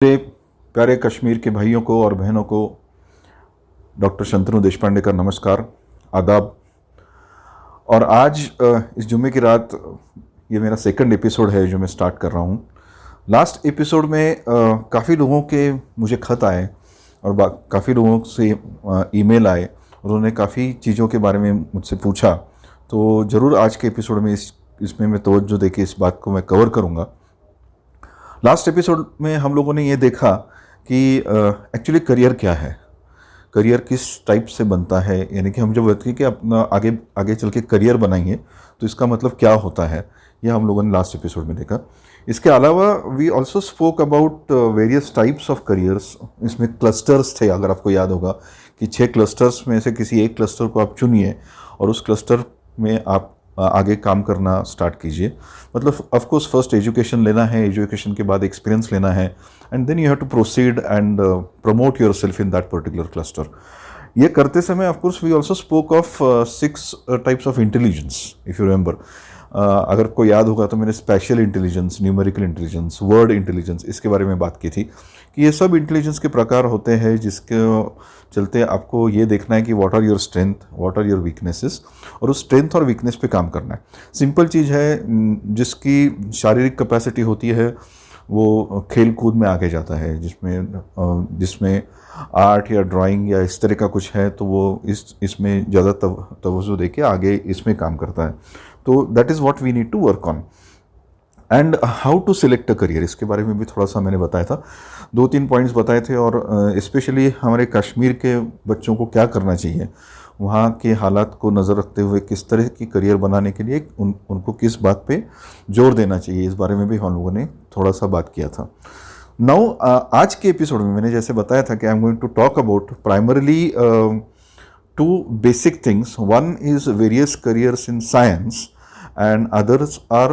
मेरे प्यारे कश्मीर के भाइयों को और बहनों को डॉक्टर शंतनु देशपांडे का नमस्कार, आदाब। और आज इस जुम्मे की रात ये मेरा सेकंड एपिसोड है जो मैं स्टार्ट कर रहा हूँ। लास्ट एपिसोड में काफ़ी लोगों के मुझे खत आए और काफ़ी लोगों से ईमेल आए। उन्होंने काफ़ी चीज़ों के बारे में मुझसे पूछा, तो ज़रूर आज के एपिसोड में इसमें मैं तवज्जो देके इस बात को मैं कवर करूँगा। लास्ट एपिसोड में हम लोगों ने ये देखा कि एक्चुअली करियर क्या है, करियर किस टाइप से बनता है, यानी कि हम जब बताइए कि अपना आगे आगे चल के करियर बनाएंगे तो इसका मतलब क्या होता है, यह हम लोगों ने लास्ट एपिसोड में देखा। इसके अलावा we also spoke about various types of careers. इसमें क्लस्टर्स थे, अगर आपको याद होगा कि 6 क्लस्टर्स में से किसी एक क्लस्टर को आप चुनिए और उस क्लस्टर में आप आगे काम करना स्टार्ट कीजिए। मतलब ऑफ कोर्स फर्स्ट एजुकेशन लेना है, एजुकेशन के बाद एक्सपीरियंस लेना है, and then you have to proceed and promote yourself in that particular cluster. ये करते समय of course we also spoke of 6 types of intelligence, if you remember. अगर आपको याद होगा तो मैंने special intelligence, numerical intelligence, word intelligence, इसके बारे में बात की थी कि ये सब इंटेलिजेंस के प्रकार होते हैं जिसके चलते आपको ये देखना है कि what are your strength, what are your weaknesses, और उस स्ट्रेंथ और वीकनेस पे काम करना है। सिंपल चीज़ है, जिसकी शारीरिक कैपेसिटी होती है वो खेल कूद में आगे जाता है, जिसमें आर्ट या ड्राइंग या इस तरह का कुछ है तो वो इसमें ज़्यादा तवज्जो देके आगे इसमें काम करता है। तो that is what we need to work on. And how to select a career, इसके बारे में भी थोड़ा सा मैंने बताया था, 2-3 पॉइंट्स बताए थे। और स्पेशली हमारे कश्मीर के बच्चों को क्या करना चाहिए, वहाँ के हालात को नज़र रखते हुए किस तरह की करियर बनाने के लिए उनको किस बात पे जोर देना चाहिए, इस बारे में भी हम लोगों ने थोड़ा सा बात किया था। नाउ आज के एपिसोड में मैंने जैसे बताया था कि I am going to talk about primarily 2 basic things. One is various careers in science and others are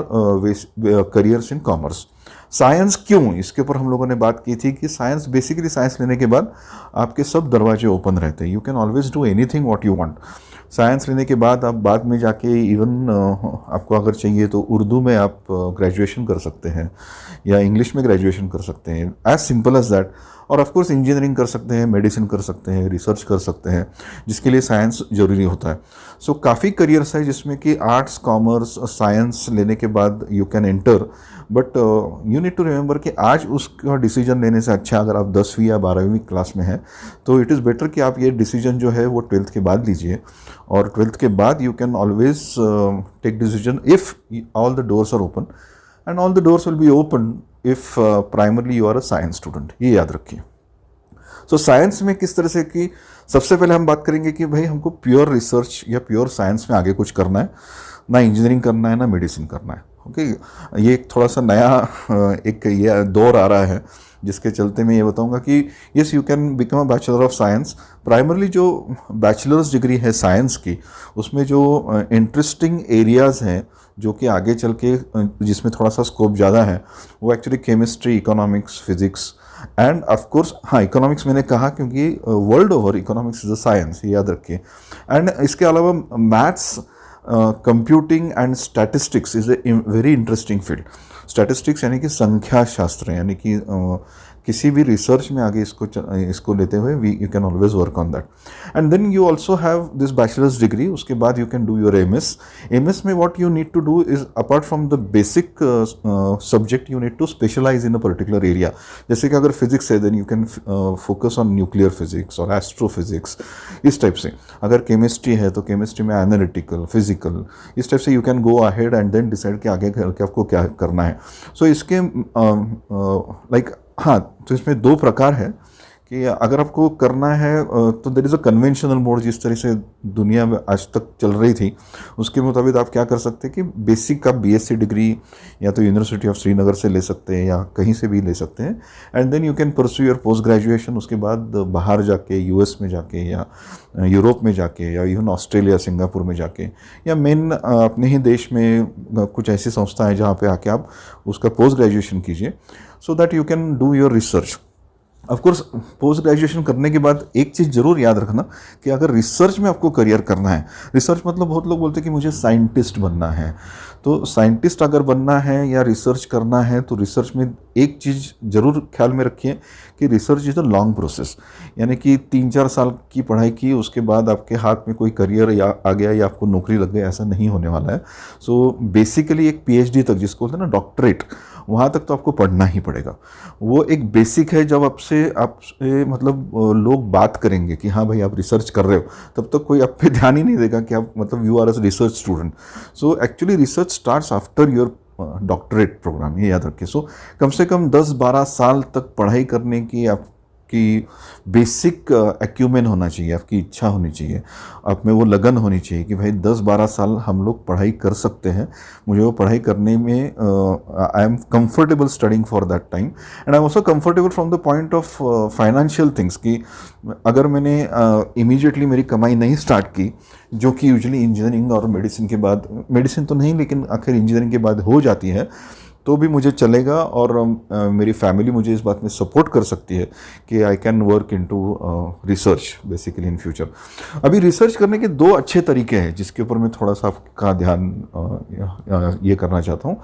careers in commerce. Science क्यों, इसके ऊपर हम लोगों ने बात की थी कि साइंस बेसिकली, साइंस लेने के बाद आपके सब दरवाजे ओपन रहते हैं। You can always do anything what you want. Science लेने के बाद आप बाद में जाके इवन आपको अगर चाहिए तो उर्दू में आप ग्रेजुएशन कर सकते हैं या इंग्लिश में ग्रेजुएशन कर सकते हैं, एज सिंपल एज दैट। और ऑफ कोर्स इंजीनियरिंग कर सकते हैं, मेडिसिन कर सकते हैं, रिसर्च कर सकते हैं, जिसके लिए साइंस ज़रूरी होता है। सो काफ़ी करियर्स है जिसमें कि आर्ट्स, कॉमर्स, साइंस लेने के बाद you can enter. But you need to remember कि आज उसका डिसीजन लेने से अच्छा, अगर आप 10वीं या 12वीं क्लास में हैं तो इट इज़ बेटर कि आप ये डिसीजन जो है वो 12th के बाद लीजिए। और 12th के बाद you can always take decision if all the doors are open, and all the doors will be open if primarily you are a science student, ये याद रखिए। सो साइंस में किस तरह से कि सबसे पहले हम बात करेंगे कि भाई हमको प्योर रिसर्च या प्योर साइंस में आगे कुछ करना है, ना इंजीनियरिंग करना है ना मेडिसिन करना है। ओके, ये एक थोड़ा सा नया एक ये दौर आ रहा है जिसके चलते मैं ये बताऊंगा कि yes, you can become a bachelor of science. Primarily जो बैचलर्स डिग्री है साइंस की, उसमें जो इंटरेस्टिंग एरियाज़ हैं जो कि आगे चल के जिसमें थोड़ा सा स्कोप ज़्यादा है, वो actually chemistry, economics, physics end of course, हाँ, इकोनॉमिक्स मैंने कहा क्योंकि world over economics is a science, ये याद रखिए। एंड इसके अलावा maths, computing and statistics is a very interesting field. Statistics यानी कि संख्या शास्त्र, यानी कि किसी भी रिसर्च में आगे इसको लेते हुए you can always work on that. And then you also have this bachelor's degree. उसके बाद you can do your MS. MS में what you need to do is, apart from the basic subject, you need to specialize in a particular area. जैसे कि अगर physics है then you can focus on nuclear physics और astrophysics, इस type से। अगर chemistry है तो केमिस्ट्री में एनालिटिकल, फिजिकल, इस टाइप से you can go ahead and then decide कि आगे करके आपको क्या करना है। सो इसके हाँ, तो इसमें 2 प्रकार है कि अगर आपको करना है तो there is a conventional mode, जिस तरह से दुनिया में आज तक चल रही थी उसके मुताबिक आप क्या कर सकते हैं कि बेसिक आप बीएससी डिग्री या तो यूनिवर्सिटी ऑफ श्रीनगर से ले सकते हैं या कहीं से भी ले सकते हैं, and then you can pursue your post graduation. उसके बाद बाहर जाके, यूएस में जाके या यूरोप में जाके या इवन ऑस्ट्रेलिया, सिंगापुर में जाके, या मेन अपने ही देश में कुछ ऐसी संस्था है जहाँ पे आके आप उसका पोस्ट ग्रेजुएशन कीजिए, so that you can do your research. Of course post graduation करने के बाद एक चीज़ जरूर याद रखना कि अगर रिसर्च में आपको करियर करना है, रिसर्च मतलब बहुत लोग बोलते हैं कि मुझे साइंटिस्ट बनना है, तो साइंटिस्ट अगर बनना है या रिसर्च करना है तो रिसर्च में एक चीज़ ज़रूर ख्याल में रखिए कि research is a long process. यानी कि 3-4 साल की पढ़ाई की उसके बाद आपके हाथ में कोई करियर या आ गया या आपको नौकरी लग गई, ऐसा नहीं होने वाला है। सो बेसिकली एक पीएचडी तक, जिसको बोलते हैं ना डॉक्टरेट, वहाँ तक तो आपको पढ़ना ही पड़ेगा। वो एक बेसिक है। जब आपसे मतलब लोग बात करेंगे कि हाँ भाई आप रिसर्च कर रहे हो, तब तक कोई आप पे ध्यान ही नहीं देगा कि आप मतलब you are as research student. So actually research starts after your doctorate program, ये याद रखिए। सो कम से कम 10-12 साल तक पढ़ाई करने की आपकी बेसिक एक्यूमेन होना चाहिए, आपकी इच्छा होनी चाहिए, आप में वो लगन होनी चाहिए कि भाई 10-12 साल हम लोग पढ़ाई कर सकते हैं, मुझे वो पढ़ाई करने में I am comfortable studying for that time and I am also comfortable from the point of financial things. कि अगर मैंने इमीडिएटली मेरी कमाई नहीं स्टार्ट की, जो कि यूजुअली इंजीनियरिंग और मेडिसिन के बाद, मेडिसिन तो नहीं लेकिन आखिर इंजीनियरिंग के बाद हो जाती है, तो भी मुझे चलेगा और मेरी फैमिली मुझे इस बात में सपोर्ट कर सकती है कि I can work into research basically in future. अभी रिसर्च करने के 2 अच्छे तरीके हैं जिसके ऊपर मैं थोड़ा सा आपका ध्यान ये करना चाहता हूँ।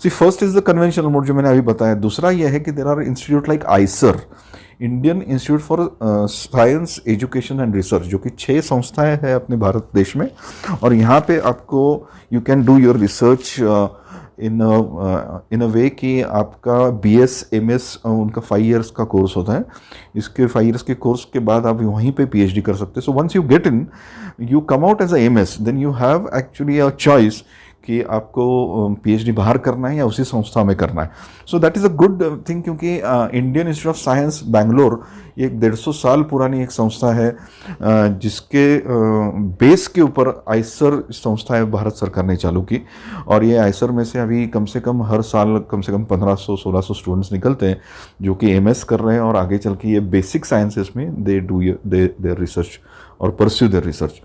See first is the conventional mode जो मैंने अभी बताया। दूसरा यह है कि there are institute like IISER, Indian Institute for Science Education and Research, जो कि 6 संस्थाएं हैं अपने भारत देश में, और यहाँ पे आपको you can do your research in a way कि आपका BS MS उनका 5 years का कोर्स होता है। इसके 5 years के कोर्स के बाद आप वहीं पे PhD कर सकते हैं। So once you get in, you come out as a MS, then you have actually a choice कि आपको PhD बाहर करना है या उसी संस्था में करना है। So that is a good thing, क्योंकि Indian Institute of Science Bangalore ये 150 साल पुरानी एक संस्था है जिसके बेस के ऊपर आइसर संस्था है भारत सरकार ने चालू की, और ये आइसर में से अभी कम से कम हर साल कम से कम 1500-1600 स्टूडेंट्स निकलते हैं जो कि MS कर रहे हैं, और आगे चल के ये बेसिक साइंसेस में दे डू देयर रिसर्च और pursue their research.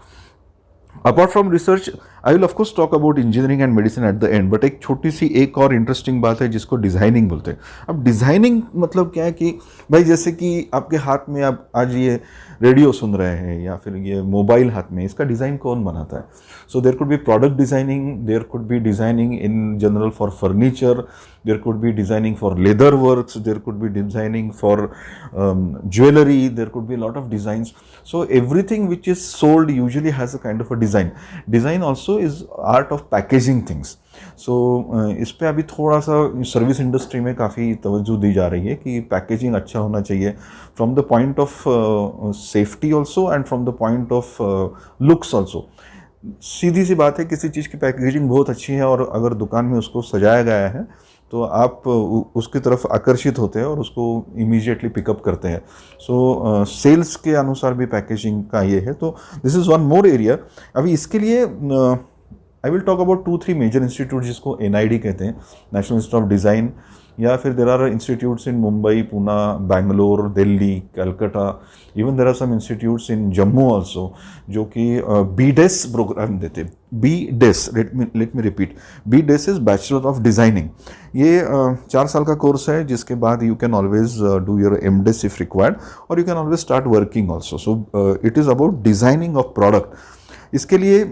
Apart from research I will of course talk about engineering and medicine eight the and, but एक छोटी सी एक और इंटरेस्टिंग बात है जिसको डिज़ाइनिंग बोलते हैं। अब डिज़ाइनिंग मतलब क्या है कि भाई जैसे कि आपके हाथ में आप आज ये रेडियो सुन रहे हैं या फिर ये मोबाइल हाथ में, इसका डिज़ाइन कौन बनाता है? So there could be product designing, there could be designing in general for furniture, there could be designing for leather works, there could be designing for jewellery, there could be lot of designs. So everything which is sold usually has a kind of a design. Design also is art of packaging things. So इस पे अभी थोड़ा सा service industry में काफ़ी तवज्जो दी जा रही है कि पैकेजिंग अच्छा होना चाहिए from the point of safety also and from the point of looks also. सीधी सी बात है, किसी चीज़ की पैकेजिंग बहुत अच्छी है और अगर दुकान में उसको सजाया गया है तो आप उसकी तरफ आकर्षित होते हैं और उसको इमीडिएटली पिकअप करते हैं। सो सेल्स के अनुसार भी पैकेजिंग का ये है। तो this is one more area. अभी इसके लिए I will talk about 2-3 major institute जिसको NID कहते हैं, नेशनल इंस्टीट्यूट ऑफ डिज़ाइन, या फिर there are institutes in Mumbai, Poona, Bangalore, Delhi, Calcutta, even there are some institutes in Jammu also जो कि BDES प्रोग्राम देते। BDES, let me repeat, BDES is bachelor of designing. ये 4 साल का कोर्स है जिसके बाद you can always do your MDes if required, और you can always start working also. So it is about designing of product. इसके लिए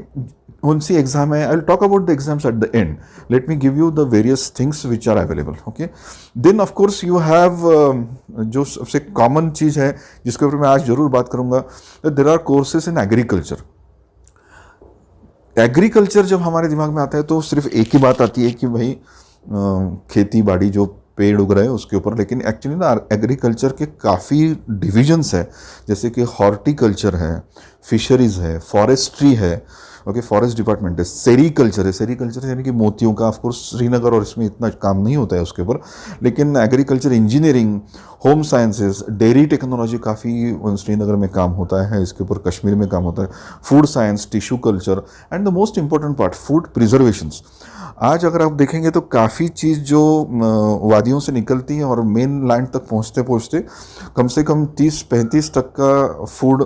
कौन सी एग्जाम है? I will talk about the exams at the end. Let me give you the various things which are available. Okay, then of course you have जो सबसे common चीज़ है जिसके ऊपर मैं आज जरूर बात करूंगा, there are courses in agriculture. Agriculture जब हमारे दिमाग में आता है तो सिर्फ एक ही बात आती है कि भाई खेती बाड़ी, जो पेड़ उग रहे हैं उसके ऊपर, लेकिन एक्चुअली ना एग्रीकल्चर के काफ़ी डिविजन्स है, जैसे कि हॉर्टिकल्चर है, फिशरीज है, फॉरेस्ट्री है, ओके, फॉरेस्ट डिपार्टमेंट है, सेरीकल्चर है। सेरीकल्चर यानी कि मोतियों का, ऑफकोर्स श्रीनगर और इसमें इतना काम नहीं होता है उसके ऊपर, लेकिन agriculture, engineering, home sciences, dairy technology काफ़ी श्रीनगर में काम होता है, इसके ऊपर कश्मीर में काम होता है, food science, tissue culture, and the most important part food preservations. आज अगर आप देखेंगे तो काफ़ी चीज़ जो वादियों से निकलती है और मेन लैंड तक पहुंचते पहुंचते कम से कम 30-35 तक का फूड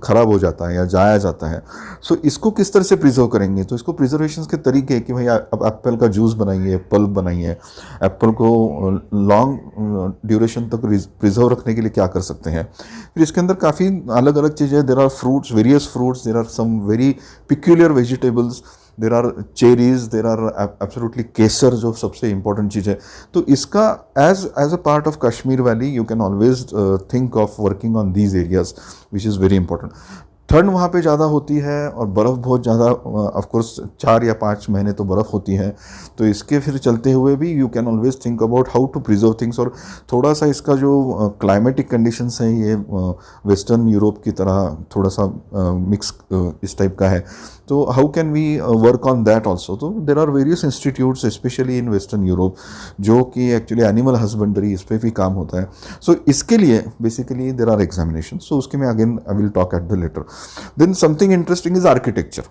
ख़राब हो जाता है या जाया जाता है। सो इसको किस तरह से प्रिजर्व करेंगे? तो इसको प्रिजर्वेशन के तरीके हैं कि भाई आप एप्पल का जूस बनाइए, पल्प बनाइए, एप्पल को लॉन्ग ड्यूरेशन तक प्रिजर्व रखने के लिए क्या कर सकते हैं। फिर इसके अंदर काफ़ी अलग अलग चीज़ें, there are fruits, various fruits, there are some very peculiar vegetables, there are cherries, there are absolutely केसर जो सबसे इंपॉर्टेंट चीज़ है। तो इसका as a part of Kashmir valley you can always think of working on these areas which is very important. ठंड वहाँ पे ज़्यादा होती है और बर्फ़ बहुत ज़्यादा, ऑफ कोर्स 4 या 5 महीने तो बर्फ़ होती है। तो इसके फिर चलते हुए भी you can always think about how to preserve things. और थोड़ा सा इसका जो क्लाइमेटिक कंडीशंस हैं ये वेस्टर्न यूरोप की तरह थोड़ा सा मिक्स इस टाइप का है। तो how can we work on that also. तो there are various institutes specially in western Europe जो कि एक्चुअली एनिमल हस्बेंड्री इस पर भी काम होता है। सो इसके लिए basically there are examination. So उसके में again I will talk at the later. Then something interesting is architecture.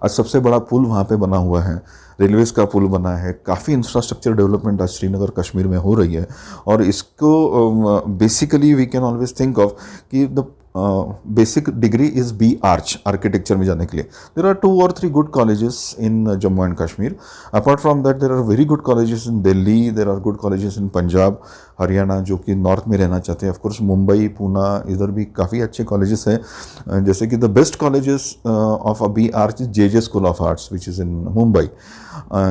आज सबसे बड़ा पुल वहाँ पे बना हुआ है, रेलवेज का पुल बना है, काफ़ी इंफ्रास्ट्रक्चर डेवलपमेंट आज श्रीनगर कश्मीर में हो रही है। और इसको basically we can always think of कि the basic degree is B arch architecture में जाने के लिए। There are 2 or 3 good colleges in Jammu and Kashmir. Apart from that there are very good colleges in Delhi, there are good colleges in Punjab, Haryana जो कि north में रहना चाहते हैं। ऑफकोर्स मुंबई, पूना, इधर भी काफ़ी अच्छे कॉलेजेस हैं। जैसे कि the best colleges of B arch J school of arts which is in Mumbai.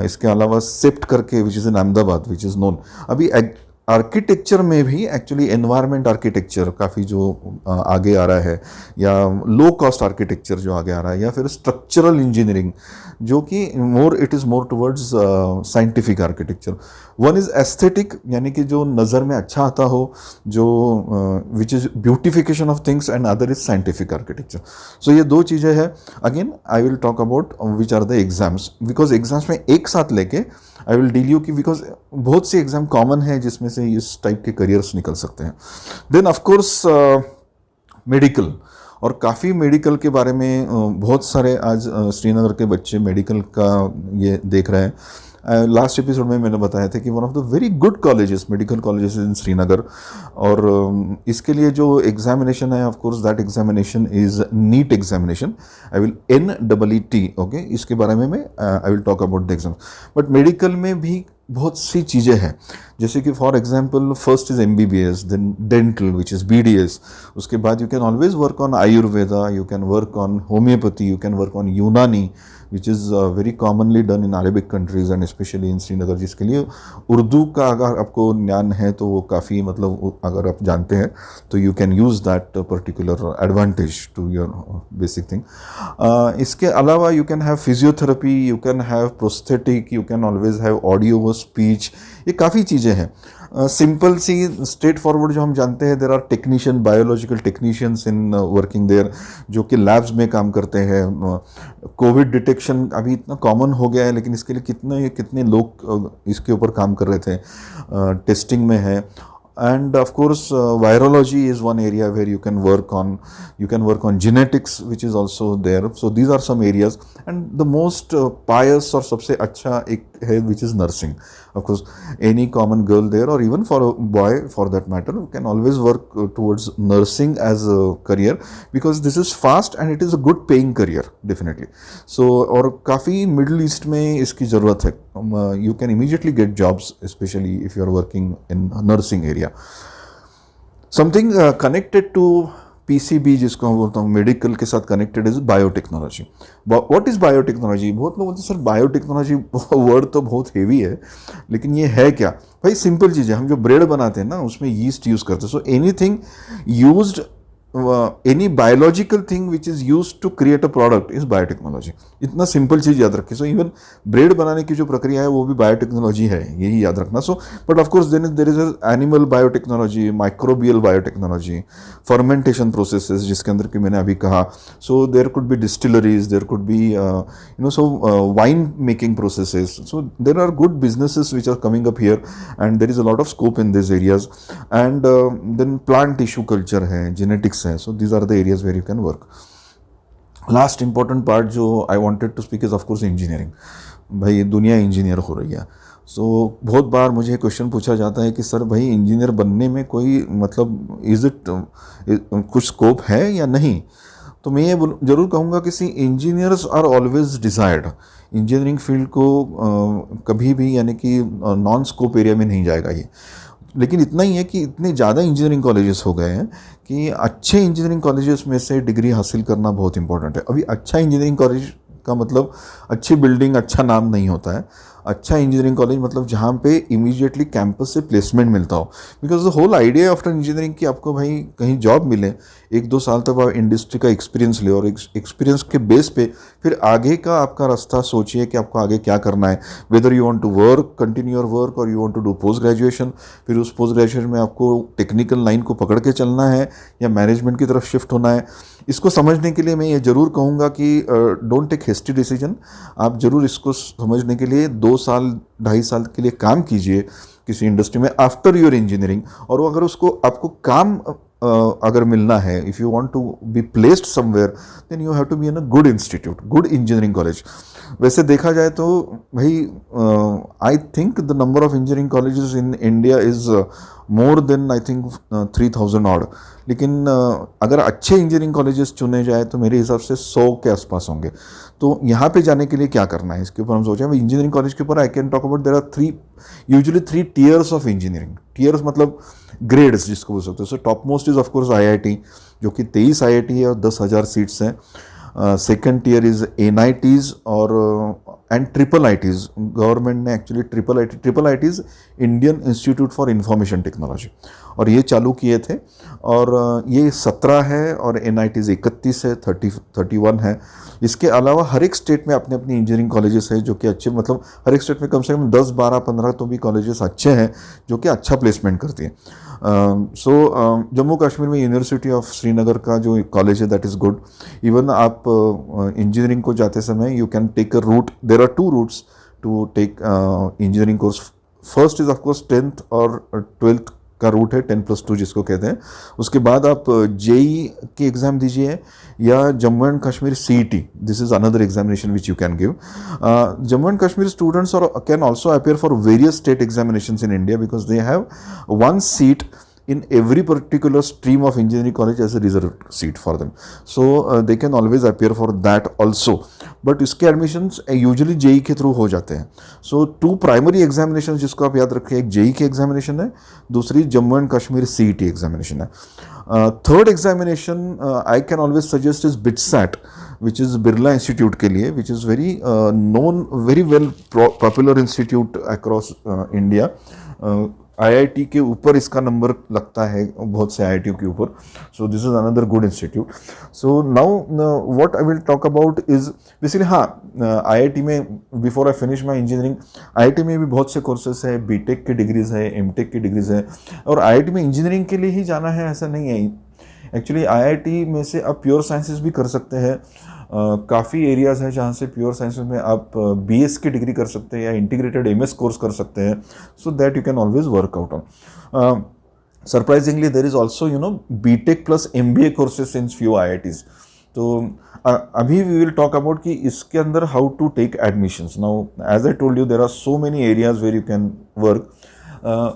इसके अलावा सेप्ट करके which is in Ahmedabad which is known. अभी आर्किटेक्चर में भी एक्चुअली एनवायरनमेंट आर्किटेक्चर काफ़ी जो आगे आ रहा है, या लो कॉस्ट आर्किटेक्चर जो आगे आ रहा है, या फिर स्ट्रक्चरल इंजीनियरिंग जो कि it is more towards scientific architecture. One is aesthetic यानी कि जो नज़र में अच्छा आता हो, जो which is beautification of things, and other is scientific architecture. So ये 2 चीज़ें हैं। Again I will talk about which are the exams, because exams में एक साथ लेके आई विल डील यू की, बिकॉज बहुत से एग्जाम कॉमन है जिसमें से इस टाइप के करियर्स निकल सकते हैं। देन ऑफकोर्स मेडिकल, और काफ़ी मेडिकल के बारे में बहुत सारे आज श्रीनगर के बच्चे मेडिकल का ये देख रहे हैं। लास्ट एपिसोड में मैंने बताया था कि one of the very good colleges, medical colleges in Srinagar. और इसके लिए जो एग्जामिनेशन है, of course that examination is NEET examination, I will NEET, okay. इसके बारे में मैं I will talk about the exam. But medical में भी बहुत सी चीज़ें हैं, जैसे कि for example first is MBBS, then dental which is BDS। उसके बाद you can always work on Ayurveda, you can work on homeopathy, you can work on Unani which is very commonly done in Arabic countries and specially in Srinagar, जिसके लिए उर्दू का अगर आपको ज्ञान है तो वो काफ़ी, मतलब अगर आप जानते हैं तो you can use that particular advantage to your basic thing. इसके अलावा you can have physiotherapy, you can have prosthetic, you can always have audio, speech, ये काफ़ी चीज़ें हैं। सिंपल सी स्ट्रेट फॉरवर्ड जो हम जानते हैं, there are technician, biological technicians in working there, जो कि लैब्स में काम करते हैं। कोविड डिटेक्शन अभी इतना कॉमन हो गया है, लेकिन इसके लिए कितने लोग इसके ऊपर काम कर रहे थे, टेस्टिंग में है। And of course virology is one area where you can work on genetics, which is also there. So these are some areas, and the most pious और सबसे अच्छा एक है which is nursing. Of course any common girl there, or even for a boy for that matter, can always work towards nursing as a career, because this is fast and it is a good paying career definitely. So और काफ़ी middle east में इसकी ज़रूरत है। You can immediately get jobs, especially if you are working in a nursing area. Something connected to PCB जिसको मैं बोलता हूँ मेडिकल के साथ connected is biotechnology. What is biotechnology? बहुत लोग बोलते हैं सर बायोटेक्नोलॉजी वर्ड तो बहुत हेवी है, लेकिन ये है क्या? भाई सिंपल चीज़ है, हम जो ब्रेड बनाते हैं ना उसमें यीस्ट यूज़ करते हैं। So anything used, any biological thing which is use to create a product is biotechnology. इतना सिंपल चीज़ याद रखें। सो इवन ब्रेड बनाने की जो प्रक्रिया है वो भी बायोटेक्नोलॉजी है, यही याद रखना। So but of course there is animal biotechnology, microbial biotechnology, fermentation processes जिसके अंदर कि मैंने अभी कहा। So there could be distilleries, there could be wine making processes. So there are good businesses which are coming up here, and there is a lot of scope in this areas. And then plant tissue culture है, genetics है। So these are the areas where you can work. Last important part जो I wanted to speak is of course engineering. भाई दुनिया engineer हो रही है। सो बहुत बार मुझे क्वेश्चन पूछा जाता है कि सर भाई इंजीनियर बनने में कोई मतलब इज़ इट कुछ स्कोप है या नहीं? तो मैं ये ज़रूर कहूँगा कि see engineers are always desired. Engineering field को कभी भी यानी कि नॉन स्कोप एरिया में नहीं जाएगा ये। लेकिन इतना ही है कि इतने ज़्यादा इंजीनियरिंग कॉलेजेस हो गए हैं कि अच्छे इंजीनियरिंग कॉलेजेस में से डिग्री हासिल करना बहुत इंपॉर्टेंट है। अभी अच्छा इंजीनियरिंग कॉलेज का मतलब अच्छी बिल्डिंग, अच्छा नाम नहीं होता है। अच्छा इंजीनियरिंग कॉलेज मतलब जहाँ पे इमीडिएटली कैंपस से प्लेसमेंट मिलता हो। Because the whole idea after engineering कि आपको भाई कहीं जॉब मिले, 1-2 साल तक आप इंडस्ट्री का एक्सपीरियंस ले और एक्सपीरियंस के बेस पे फिर आगे का आपका रास्ता सोचिए कि आपको आगे क्या करना है। Whether you want to work, continue your work, और you want to do post graduation. फिर उस पोस्ट ग्रेजुएशन में आपको टेक्निकल लाइन को पकड़ के चलना है या मैनेजमेंट की तरफ शिफ्ट होना है। इसको समझने के लिए मैं ये ज़रूर कहूँगा कि डोंट टेक हेस्टी डिसीजन। आप ज़रूर इसको समझने के लिए 2 साल 2.5 साल के लिए काम कीजिए किसी इंडस्ट्री में आफ्टर योर इंजीनियरिंग। और वो अगर उसको आपको काम अगर मिलना है, if you want to be placed somewhere, then you have to be in a good institute, good engineering college. वैसे देखा जाए तो भाई I think the number of engineering colleges in India is more than I think 3,000 odd. लेकिन अगर अच्छे engineering colleges चुने जाए तो मेरे हिसाब से 100 के आसपास होंगे। तो यहाँ पे जाने के लिए क्या करना है, इसके ऊपर हम सोचें। इंजीनियरिंग कॉलेज के ऊपर I can talk about there are usually 3 tiers of engineering. Tiers मतलब ग्रेड्स जिसको बोल सकते हो। So top most is of course IIT, जो कि 23 IIT है और 10,000 सीट्स हैं। सेकेंड टियर इज़ NITs और एंड IIITs। गवर्नमेंट ने actually triple IITs Indian Institute for information technology, और ये चालू किए थे। और ये 17 है और NITs 31 है, 31 है। इसके अलावा हर एक स्टेट में अपने अपनी इंजीनियरिंग कॉलेजेस है जो कि अच्छे, मतलब हर एक स्टेट में कम से कम 10, 12, 15 तो भी कॉलेजेस अच्छे हैं जो कि अच्छा प्लेसमेंट करती हैं। सो जम्मू कश्मीर में यूनिवर्सिटी ऑफ श्रीनगर का जो कॉलेज है दैट इज़ गुड। इवन आप इंजीनियरिंग को जाते समय you can take a route, there are 2 routes to take engineering course. First is of course 10th और 12th का रूट है, 10+2 जिसको कहते हैं। उसके बाद आप JEE की एग्ज़ाम दीजिए या Jammu and Kashmir CET, this is another examination which you can give. Jammu and Kashmir students और can also appear for various state examinations in India because they have 1 seat in every particular stream of engineering college as a reserved seat for them. So they can always appear for that also. But इसके admissions usually JEE के through हो जाते हैं। सो 2 primary examination जिसको आप याद रखिए, एक JEE की एग्जामिनेशन है, दूसरी Jammu and Kashmir CET examination है। Third examination I can always suggest is BITSAT, which is Birla institute के लिए, which is very known, very well popular institute across India. IIT के ऊपर इसका नंबर लगता है बहुत से IIT के ऊपर। So this is another good institute. So now what I will talk about is basically, हाँ IIT में before I finish my engineering, IIT में भी बहुत से कोर्सेस है, BTech की डिग्रीज़ है, MTech की डिग्रीज़ है। और IIT में इंजीनियरिंग के लिए ही जाना है ऐसा नहीं है। एक्चुअली IIT में से आप प्योर साइंसेस भी कर सकते हैं। काफ़ी एरियाज़ हैं जहाँ से प्योर साइंस में आप BS की डिग्री कर सकते हैं या इंटीग्रेटेड MS कोर्स कर सकते हैं। So that you can always work out on. Surprisingly there is also BTech plus MBA courses in few IITs। तो अभी वी विल टॉक अबाउट कि इसके अंदर how to take admissions. Now as I told you there are so many areas where you can work.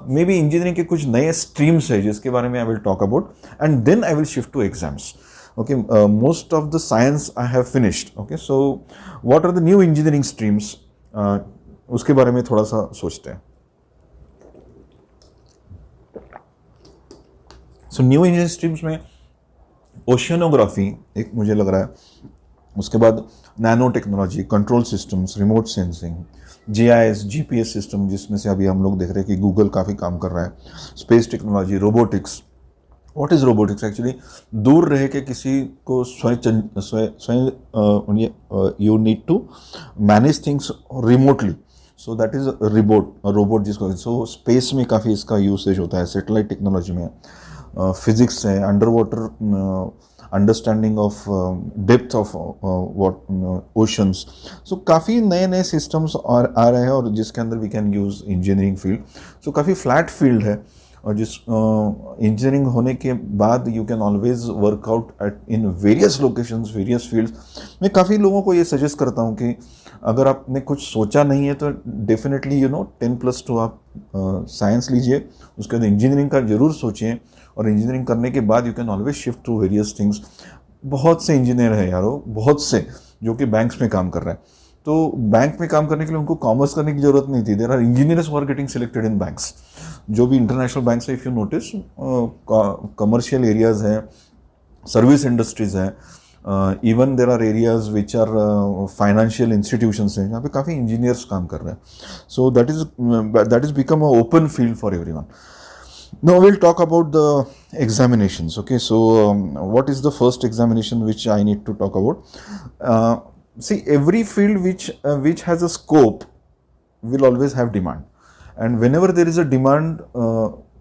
Maybe engineering के कुछ नए streams है जिसके बारे में I will talk about, and then I will shift to exams. Okay, most of the science I have finished. Okay, so what are the new engineering streams? उसके बारे में थोड़ा सा सोचते हैं। So new engineering streams में oceanography एक मुझे लग रहा है, उसके बाद nano technology, control systems, remote sensing, GIS GPS system जिसमें से अभी हम लोग देख रहे हैं कि गूगल काफ़ी काम कर रहा है, space technology, robotics. What is robotics actually? दूर रह के किसी को स्वयं you need to manage things remotely, so that is robot जिसको। सो स्पेस में काफ़ी इसका यूसेज होता है, सेटेलाइट टेक्नोलॉजी में, फिजिक्स है, under water understanding of depth of oceans. So काफ़ी नए नए सिस्टम्स और आ रहे हैं और जिसके अंदर we can use engineering field. So काफ़ी फ्लैट फील्ड है और जिस इंजीनियरिंग होने के बाद you can always workout eight in various locations, various fields. मैं काफ़ी लोगों को ये सजेस्ट करता हूँ कि अगर आपने कुछ सोचा नहीं है तो डेफिनेटली 10+2 आप साइंस लीजिए, उसके बाद इंजीनियरिंग का ज़रूर सोचिए, और इंजीनियरिंग करने के बाद you can always shift to various things. बहुत से इंजीनियर हैं यारो, बहुत से, जो कि बैंक्स में काम कर रहे हैं। तो बैंक में काम करने के लिए उनको कॉमर्स करने की जरूरत नहीं थी। There are engineers who are getting selected in banks. जो भी इंटरनेशनल बैंक है, if you notice, commercial areas हैं, सर्विस इंडस्ट्रीज़ हैं, even there are areas which are financial institutions हैं, जहाँ पे काफ़ी इंजीनियर्स काम कर रहे हैं. So that is become a open field for everyone. Now we'll talk about the examinations. Okay, so what is the first examination which I need to talk about? See, every field which has a scope will always have demand, and whenever there is a demand,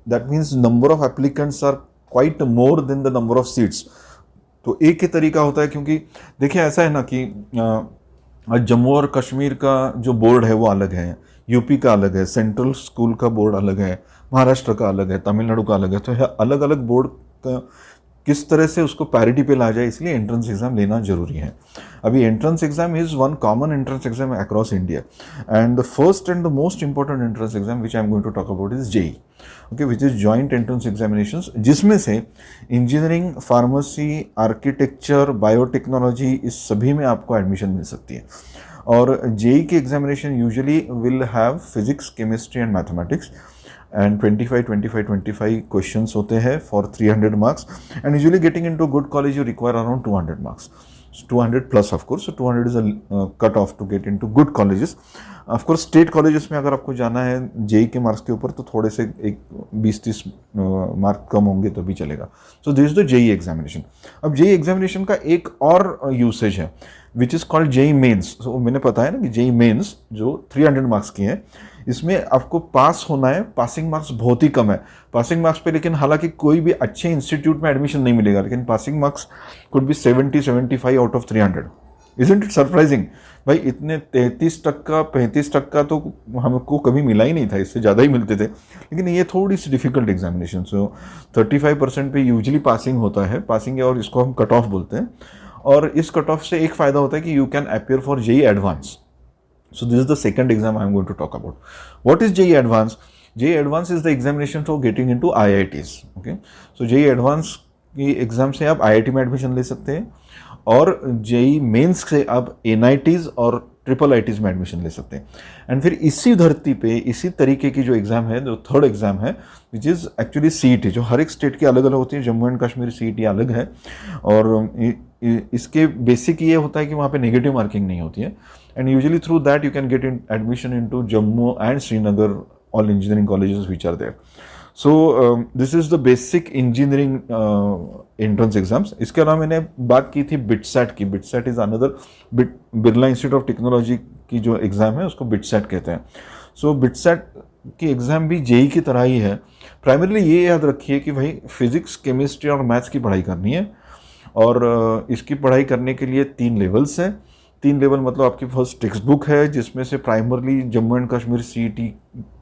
that means number of applicants are quite more than the number of seats. तो एक ही तरीका होता है, क्योंकि देखिए ऐसा है ना कि जम्मू और कश्मीर का जो बोर्ड है वो अलग है, यूपी का अलग है, सेंट्रल स्कूल का बोर्ड अलग है, महाराष्ट्र का अलग है, तमिलनाडु का अलग है. तो यह अलग अलग बोर्ड का किस तरह से उसको पैरिटी पे ला जाए, इसलिए एंट्रेंस एग्जाम लेना जरूरी है. अभी entrance exam is one common entrance exam across India, and the first and the most important entrance exam which I am going to talk about is JEE. Okay, which is joint entrance examinations, जिसमें से engineering, pharmacy, architecture, biotechnology, इस सभी में आपको admission मिल सकती है. और JEE की examination usually will have physics, chemistry and mathematics, and 25 questions होते हैं for 300 marks, and usually getting into a good college you require around 200 marks, 200 plus of course. So 200 is a cut off to get into good colleges. Of course state colleges में अगर आपको जाना है JEE के marks के ऊपर तो थोड़े से एक 20-30 मार्क कम होंगे तो भी चलेगा. So this is the JEE examination. अब जेई एग्जामिनेशन का एक और यूसेज है which is called JEE mains. So मैंने बताया ना कि जेई मेन्स जो 300 मार्क्स की है, इसमें आपको पास होना है. पासिंग मार्क्स बहुत ही कम है पासिंग मार्क्स पे, लेकिन हालांकि कोई भी अच्छे इंस्टीट्यूट में एडमिशन नहीं मिलेगा, लेकिन passing marks could be 70-75 out of 300. Isn't it surprising? भाई इतने 33% तो हमको कभी मिला ही नहीं था, इससे ज़्यादा ही मिलते थे. लेकिन ये थोड़ी सी डिफिकल्ट एग्जामिनेशन. सो 35% पे यूजुअली पासिंग होता है, पासिंग है, और इसको हम कट ऑफ बोलते हैं. और इस कट ऑफ से एक फ़ायदा होता है कि you can appear for JEE advance. So this is the second exam I am going to talk about. What is JEE Advanced? JEE Advanced is the examination for getting into IITs. Okay, so JEE Advanced की exam से आप IIT में admission ले सकते हैं, और JEE mains से आप NITs और IIITs में एडमिशन ले सकते हैं. एंड फिर इसी धरती पे इसी तरीके की जो एग्ज़ाम है, जो थर्ड एग्ज़ाम है, विच इज़ एक्चुअली CET, जो हर एक स्टेट की अलग अलग होती है. जम्मू एंड कश्मीर CET अलग है, और इसके बेसिक ये होता है कि वहाँ पे नेगेटिव मार्किंग नहीं होती है, and usually through that you can get admission into Jammu and Srinagar, all engineering colleges which are there. So this is the basic engineering entrance exams. इसके अलावा मैंने बात की थी BITSAT की. BITSAT is another Birla institute of technology की जो exam है उसको BITSAT कहते हैं. So BITSAT की एग्ज़ाम भी जेई की तरह ही है. प्राइमरीली ये याद रखिए कि भाई फिजिक्स, केमिस्ट्री और मैथ्स की पढ़ाई करनी है, और इसकी पढ़ाई करने के लिए 3 लेवल्स हैं. 3 लेवल मतलब आपकी फर्स्ट टेक्स्ट बुक है, जिसमें से primarily Jammu and Kashmir CET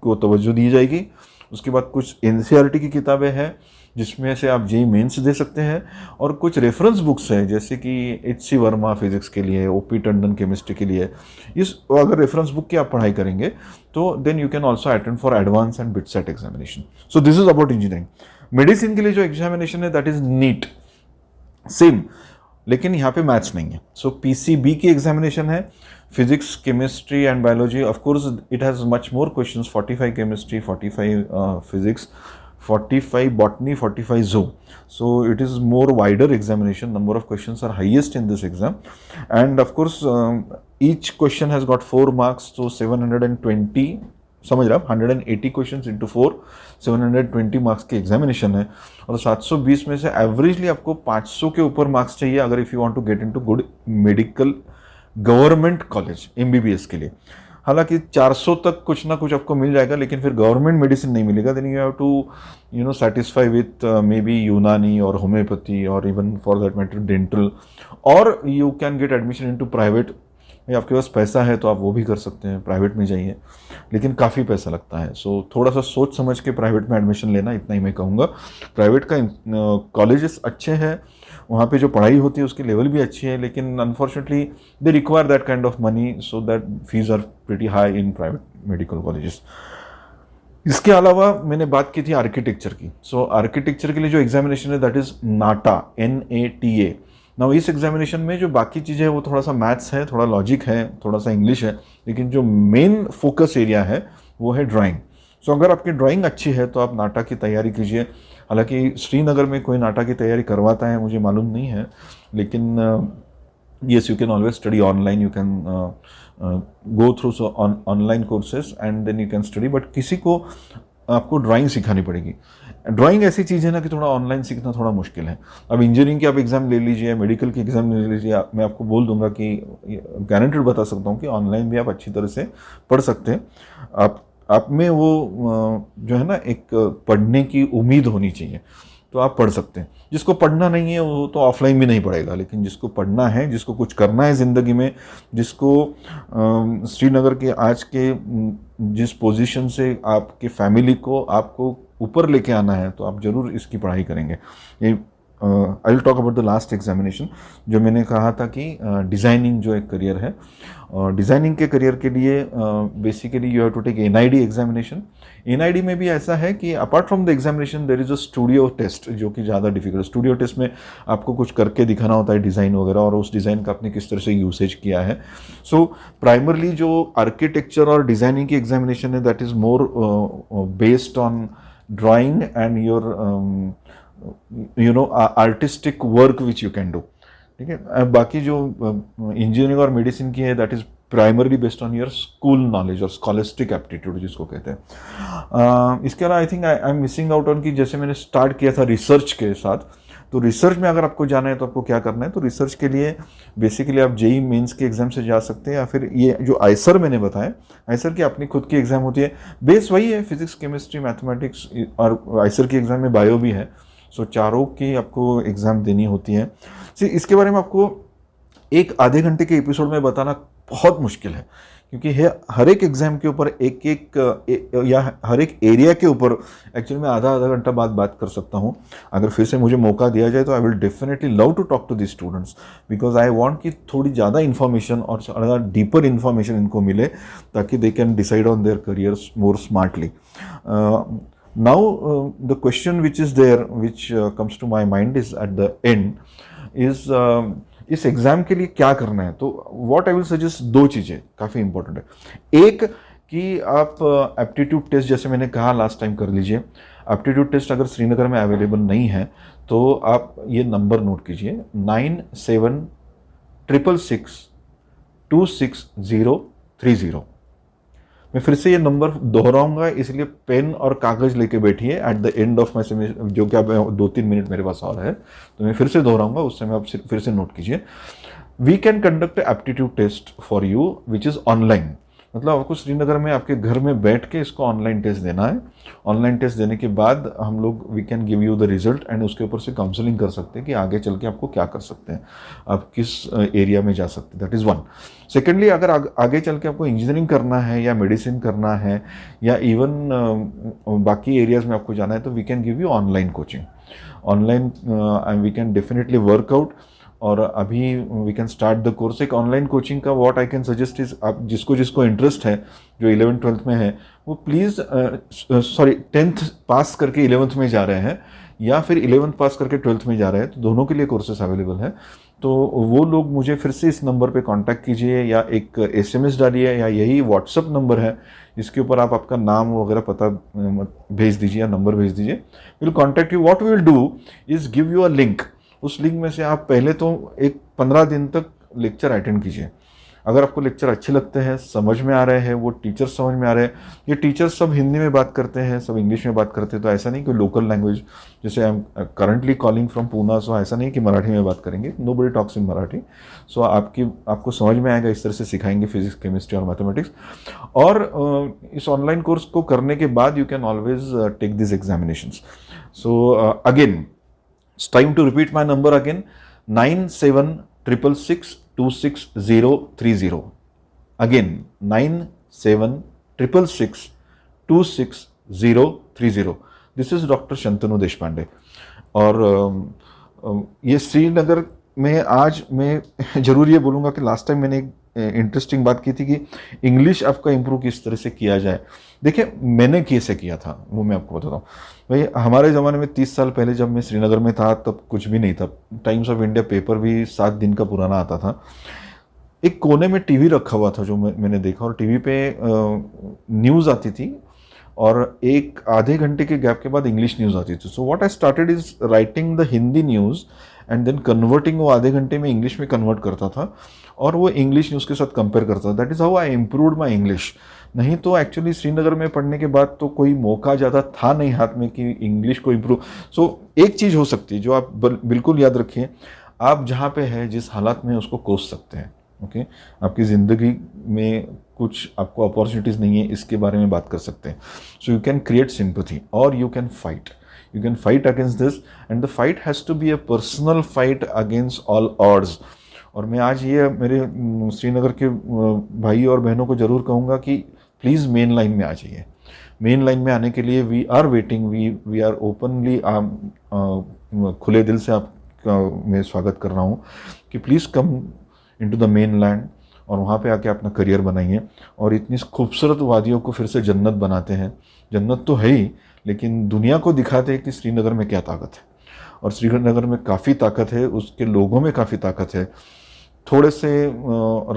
को तवज्जो दी जाएगी. उसके बाद कुछ NCERT की किताबें हैं जिसमें से आप जेई मेंस दे सकते हैं, और कुछ रेफरेंस बुक्स हैं जैसे कि HC वर्मा फिजिक्स के लिए, OP टंडन केमिस्ट्री के लिए. इस अगर रेफरेंस बुक की आप पढ़ाई करेंगे तो then you can also attend for advance and BITSAT examination. So this is about engineering. Medicine के लिए जो एग्जामिनेशन है दैट इज नीट, सेम, लेकिन यहाँ पे मैथ्स नहीं है. सो PCB की एग्जामिनेशन है, physics, chemistry and biology. Of course it has much more questions, 45 chemistry, 45 physics, 45 botany, 45 zoo. So it is more wider examination. Number of questions are highest in this exam, and of course each question has got 4 marks, so 720, समझ रहे आप, 180 questions into 4, 720 marks की examination है. और 720 में से averagely आपको 500 के ऊपर मार्क्स चाहिए अगर if you want to get into good medical government college MBBS के लिए. हालांकि 400 तक कुछ ना कुछ आपको मिल जाएगा, लेकिन फिर गवर्नमेंट मेडिसिन नहीं मिलेगा. Then you have to satisfy with maybe Unani और होम्योपैथी, और even for that matter dental, और you can get admission into private. आपके पास पैसा है तो आप वो भी कर सकते हैं, प्राइवेट में जाइए, लेकिन काफ़ी पैसा लगता है. सो थोड़ा सा सोच समझ के प्राइवेट में एडमिशन लेना, इतना ही मैं कहूँगा. प्राइवेट का कॉलेजेस अच्छे हैं, वहाँ पे जो पढ़ाई होती है उसकी लेवल भी अच्छी है, लेकिन unfortunately they require that kind of money, so that fees are pretty high in private medical colleges. इसके अलावा मैंने बात की थी आर्किटेक्चर की. सो आर्किटेक्चर के लिए जो एग्जामिनेशन है that is NATA, NATA. Now इस एग्जामिनेशन में जो बाकी चीज़ें हैं वो थोड़ा सा मैथ्स है, थोड़ा लॉजिक है, थोड़ा सा इंग्लिश है, लेकिन जो मेन फोकस एरिया है वो है ड्राइंग. सो अगर आपकी ड्राइंग अच्छी है तो आप नाटा की तैयारी कीजिए। हालांकि श्रीनगर में कोई नाटा की तैयारी करवाता है मुझे मालूम नहीं है, लेकिन yes, you can always study online. You can go through online courses and then you can study. But किसी को आपको ड्राइंग सिखानी पड़ेगी। ड्राइंग ऐसी चीज़ है ना कि थोड़ा ऑनलाइन सीखना थोड़ा मुश्किल है। अब इंजीनियरिंग के आप एग्ज़ाम ले लीजिए, मेडिकल के एग्ज़ाम ले लीजिए, मैं आपको बोल दूंगा कि गारंटेड बता सकता हूँ कि ऑनलाइन भी आप अच्छी तरह से पढ़ सकते हैं। आप में वो जो है ना एक पढ़ने की उम्मीद होनी चाहिए, तो आप पढ़ सकते हैं। जिसको पढ़ना नहीं है वो तो ऑफलाइन भी नहीं पढ़ेगा, लेकिन जिसको पढ़ना है, जिसको कुछ करना है ज़िंदगी में, जिसको श्रीनगर के आज के जिस पोजीशन से आपके फैमिली को आपको ऊपर लेके आना है, तो आप ज़रूर इसकी पढ़ाई करेंगे। ये आई will talk about the last examination, जो मैंने कहा था कि डिज़ाइनिंग जो एक करियर है, डिज़ाइनिंग के करियर के लिए basically you have to take NID examination. NID में भी ऐसा है कि apart from the examination there is a studio test, जो कि ज़्यादा डिफिकल्ट। स्टूडियो टेस्ट में आपको कुछ करके दिखाना होता है डिज़ाइन वगैरह, और उस डिज़ाइन का आपने किस तरह से यूसेज किया है। सो प्राइमरली जो आर्किटेक्चर और डिज़ाइनिंग की एग्जामिनेशन है, that is more based on drawing and your artistic work which you can do. ठीक है, बाकी जो इंजीनियरिंग और मेडिसिन की है, that is primarily based on your school knowledge और स्कॉलिस्टिक एप्टीट्यूड जिसको कहते हैं। इसके अलावा I think I am missing out on कि जैसे मैंने स्टार्ट किया था रिसर्च के साथ, तो रिसर्च में अगर आपको जाना है तो आपको क्या करना है, तो रिसर्च के लिए बेसिकली आप JEE मेंस के एग्जाम से जा सकते हैं, या फिर ये जो आइसर मैंने बताया, आइसर की अपनी खुद की एग्जाम होती है। बेस वही है, फिजिक्स, केमिस्ट्री, मैथमेटिक्स, और आइसर की एग्जाम में बायो भी है। सो चारों की आपको एग्ज़ाम देनी होती है। इसके बारे में आपको एक आधे घंटे के एपिसोड में बताना बहुत मुश्किल है, क्योंकि हर एक एग्ज़ाम के ऊपर या हर एक एरिया के ऊपर एक्चुअली मैं आधा घंटा बाद बात कर सकता हूँ। अगर फिर से मुझे मौका दिया जाए तो I will definitely love to talk to the students, because I want कि थोड़ी ज़्यादा इन्फॉर्मेशन और ज़्यादा डीपर इन्फॉर्मेशन इनको मिले, ताकि they can decide on their careers more smartly. Now, the question which is there, which comes to my mind is at the end, is इस exam के लिए क्या करना है। तो व्हाट आई विल सजेस्ट, दो चीज़ें काफ़ी इंपॉर्टेंट है। एक कि आप एप्टीट्यूड टेस्ट, जैसे मैंने कहा लास्ट टाइम, कर लीजिए। एप्टीट्यूड टेस्ट अगर श्रीनगर में अवेलेबल नहीं है तो आप ये नंबर नोट कीजिए, 9766262030। मैं फिर से ये नंबर दोहराऊंगा, इसलिए पेन और कागज़ लेके बैठिए eight the end of my semester, जो कि अब 2-3 मिनट मेरे पास और है, तो मैं फिर से दोहराऊंगा, उस समय आप फिर से नोट कीजिए। We can conduct aptitude test for you which is online. मतलब आपको श्रीनगर में आपके घर में बैठ के इसको ऑनलाइन टेस्ट देना है। ऑनलाइन टेस्ट देने के बाद हम लोग we can give you the result, and उसके ऊपर से काउंसलिंग कर सकते हैं कि आगे चल के आपको क्या कर सकते हैं, आप किस एरिया में जा सकते हैं। That is one. सेकेंडली, अगर आगे चल के आपको इंजीनियरिंग करना है या मेडिसिन करना है या इवन बाकी एरियाज़ में आपको जाना है, तो we can give you online coaching. Online we can definitely work out, और अभी we can start the course. एक ऑनलाइन कोचिंग का what I can suggest is, आप जिसको इंटरेस्ट है, जो 11th-12th में है, वो प्लीज़ 10th पास करके 11th में जा रहे हैं, या फिर 11th पास करके 12th में जा रहे हैं, तो दोनों के लिए कोर्सेस अवेलेबल है। तो वो लोग मुझे फिर से इस नंबर पे कांटेक्ट कीजिए, या एक SMS डालिए, या यही व्हाट्सअप नंबर है, इसके ऊपर आप आपका नाम वगैरह पता भेज दीजिए या नंबर भेज दीजिए। Will contact you. What we will do is give you a link. उस लिंक में से आप पहले तो एक 15 दिन तक लेक्चर अटेंड कीजिए। अगर आपको लेक्चर अच्छे लगते हैं, समझ में आ रहे हैं, वो टीचर समझ में आ रहे हैं, ये टीचर्स सब हिंदी में बात करते हैं, सब इंग्लिश में बात करते हैं, तो ऐसा नहीं कि लोकल लैंग्वेज, जैसे I am currently calling from Poona, so ऐसा नहीं कि मराठी में बात करेंगे, nobody talks in Marathi. So आपको समझ में आएगा, इस तरह से सिखाएंगे फिजिक्स, केमिस्ट्री और मैथमेटिक्स। और इस ऑनलाइन कोर्स को करने के बाद you can always take this examinations. So again, it's time to repeat my number again, 9766262030. Again, 9766262030. This is Dr. Shantanu Deshpande. और ये श्रीनगर में आज मैं ज़रूर ये बोलूँगा कि लास्ट टाइम मैंने एक इंटरेस्टिंग बात की थी कि इंग्लिश आपका इम्प्रूव किस तरह से किया जाए। देखिए, मैंने कैसे किया था वो मैं आपको बताता हूँ। भाई, हमारे ज़माने में 30 साल पहले जब मैं श्रीनगर में था, तब कुछ भी नहीं था। टाइम्स ऑफ इंडिया पेपर भी 7 दिन का पुराना आता था। एक कोने में टीवी रखा हुआ था, जो मैंने देखा, और टीवी पे न्यूज़ आती थी, और एक आधे घंटे के गैप के बाद इंग्लिश न्यूज़ आती थी. So what I started is writing the Hindi news and then converting, वो आधे घंटे में इंग्लिश में कन्वर्ट करता था और वो इंग्लिश न्यूज़ के साथ कंपेयर करता था. That is how I improved my English. नहीं तो एक्चुअली श्रीनगर में पढ़ने के बाद तो कोई मौका ज़्यादा था नहीं हाथ में कि इंग्लिश को इम्प्रूव. सो एक चीज़ हो सकती है जो आप बिल्कुल याद रखिए, आप जहाँ पे है जिस हालात में उसको कोस सकते हैं. ओके, आपकी ज़िंदगी में कुछ आपको अपॉर्चुनिटीज़ नहीं है, इसके बारे में बात कर सकते हैं. So you can create sympathy और you can fight. You can fight against this and the fight has to be a personal fight against all odds. और मैं आज ये मेरे श्रीनगर के भाई और बहनों को ज़रूर कहूँगा कि प्लीज़ मेन लाइन में आ जाइए. मेन लाइन में आने के लिए we are waiting, we are openly, खुले दिल से आपका मैं स्वागत कर रहा हूँ कि please come into the main land और वहाँ पे आके अपना करियर बनाइए और इतनी खूबसूरत वादियों को फिर से जन्नत बनाते हैं. जन्नत तो है ही, लेकिन दुनिया को दिखाते हैं कि श्रीनगर में क्या ताकत है. और श्रीनगर में काफ़ी ताकत है, उसके लोगों में काफ़ी ताकत है. थोड़े से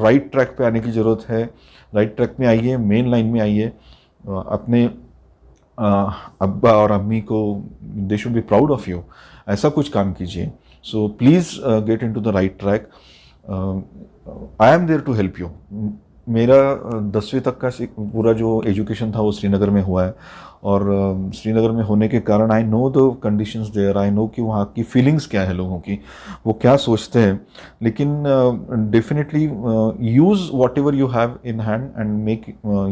राइट ट्रैक पे आने की ज़रूरत है. राइट ट्रैक में आइए, मेन लाइन में आइए. अपने अब्बा और अम्मी को, they should be proud of you. ऐसा कुछ काम कीजिए. So please get into the right track. I am there to help you. मेरा 10वीं तक का पूरा जो एजुकेशन था वो श्रीनगर में हुआ है और श्रीनगर में होने के कारण I know the conditions there. I know कि वहाँ की फीलिंग्स क्या है लोगों की, वो क्या सोचते हैं. लेकिन definitely use whatever you have in hand and make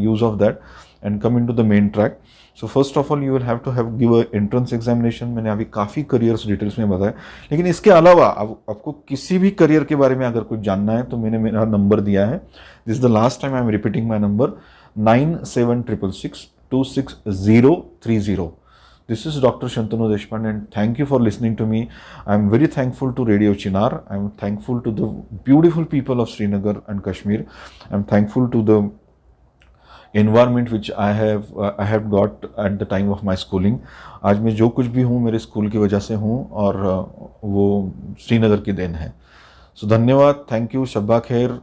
use of that and come into the main track. So first of all you will have to have give a entrance examination. मैंने अभी काफ़ी careers details में बताया, लेकिन इसके अलावा आपको किसी भी करियर के बारे में अगर कुछ जानना है तो मैंने मेरा नंबर दिया है. This is the last time I am repeating my number, 9766266030. This is Dr. Shantanu Deshpande and thank you for listening to me. I am very thankful to Radio Chinar. I am thankful to the beautiful people of Srinagar and Kashmir. I am thankful to the environment which I have got at the time of my schooling. आज मैं जो कुछ भी हूँ मेरे school की वजह से हूँ और वो श्रीनगर की देन है. सो धन्यवाद, थैंक यू, शब्बा खैर.